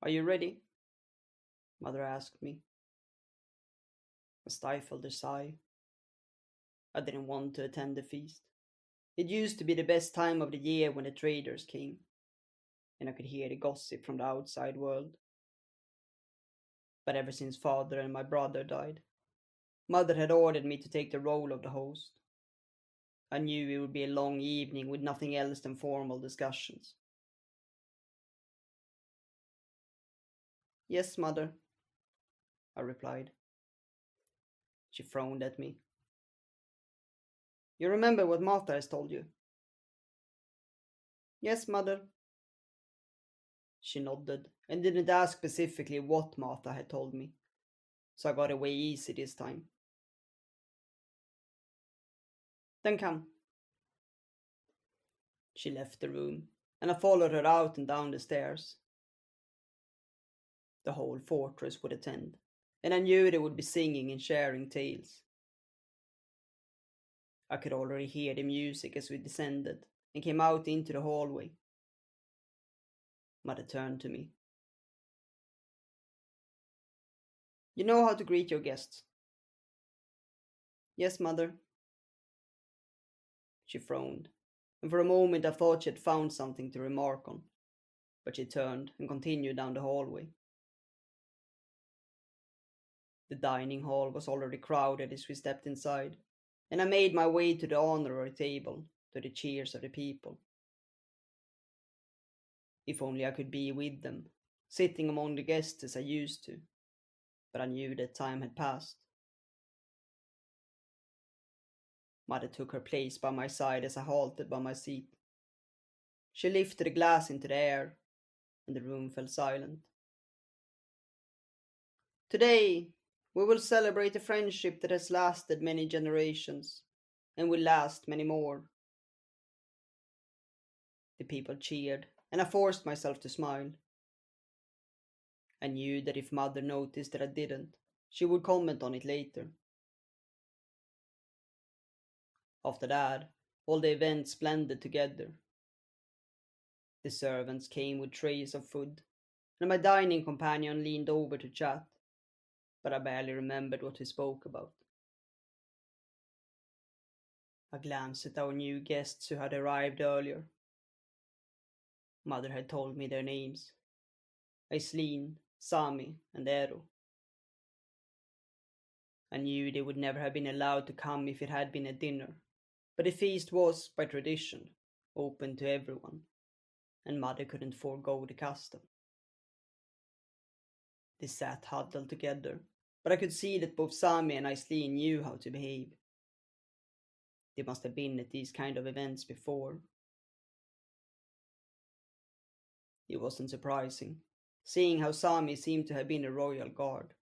Are you ready? Mother asked me. I stifled a sigh. I didn't want to attend the feast. It used to be the best time of the year when the traders came, and I could hear the gossip from the outside world. But ever since father and my brother died, mother had ordered me to take the role of the host. I knew it would be a long evening with nothing else than formal discussions. Yes, mother, I replied. She frowned at me. You remember what Martha has told you? Yes, mother. She nodded and didn't ask specifically what Martha had told me, so I got away easy this time. Then come. She left the room, and I followed her out and down the stairs. The whole fortress would attend, and I knew they would be singing and sharing tales. I could already hear the music as we descended and came out into the hallway. Mother turned to me. You know how to greet your guests? Yes, mother. She frowned, and for a moment I thought she had found something to remark on, but she turned and continued down the hallway. The dining hall was already crowded as we stepped inside, and I made my way to the honorary table, to the cheers of the people. If only I could be with them, sitting among the guests as I used to, but I knew that time had passed. Mother took her place by my side as I halted by my seat. She lifted a glass into the air, and the room fell silent. Today, we will celebrate a friendship that has lasted many generations, and will last many more. The people cheered, and I forced myself to smile. I knew that if Mother noticed that I didn't, she would comment on it later. After that, all the events blended together. The servants came with trays of food, and my dining companion leaned over to chat, but I barely remembered what we spoke about. I glanced at our new guests who had arrived earlier. Mother had told me their names: Aislin, Sami, and Ero. I knew they would never have been allowed to come if it had been a dinner, but the feast was, by tradition, open to everyone, and Mother couldn't forego the custom. They sat huddled together, but I could see that both Sami and Aislin knew how to behave. They must have been at these kind of events before. It wasn't surprising, seeing how Sami seemed to have been a royal guard.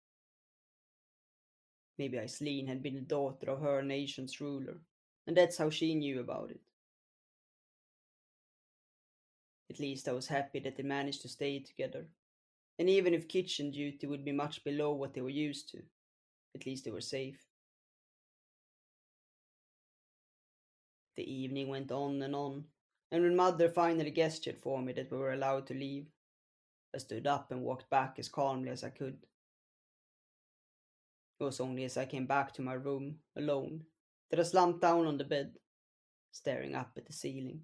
Maybe Aislin had been the daughter of her nation's ruler, and that's how she knew about it. At least I was happy that they managed to stay together, and even if kitchen duty would be much below what they were used to, at least they were safe. The evening went on, and when Mother finally gestured for me that we were allowed to leave, I stood up and walked back as calmly as I could. It was only as I came back to my room, alone, that I slumped down on the bed, staring up at the ceiling.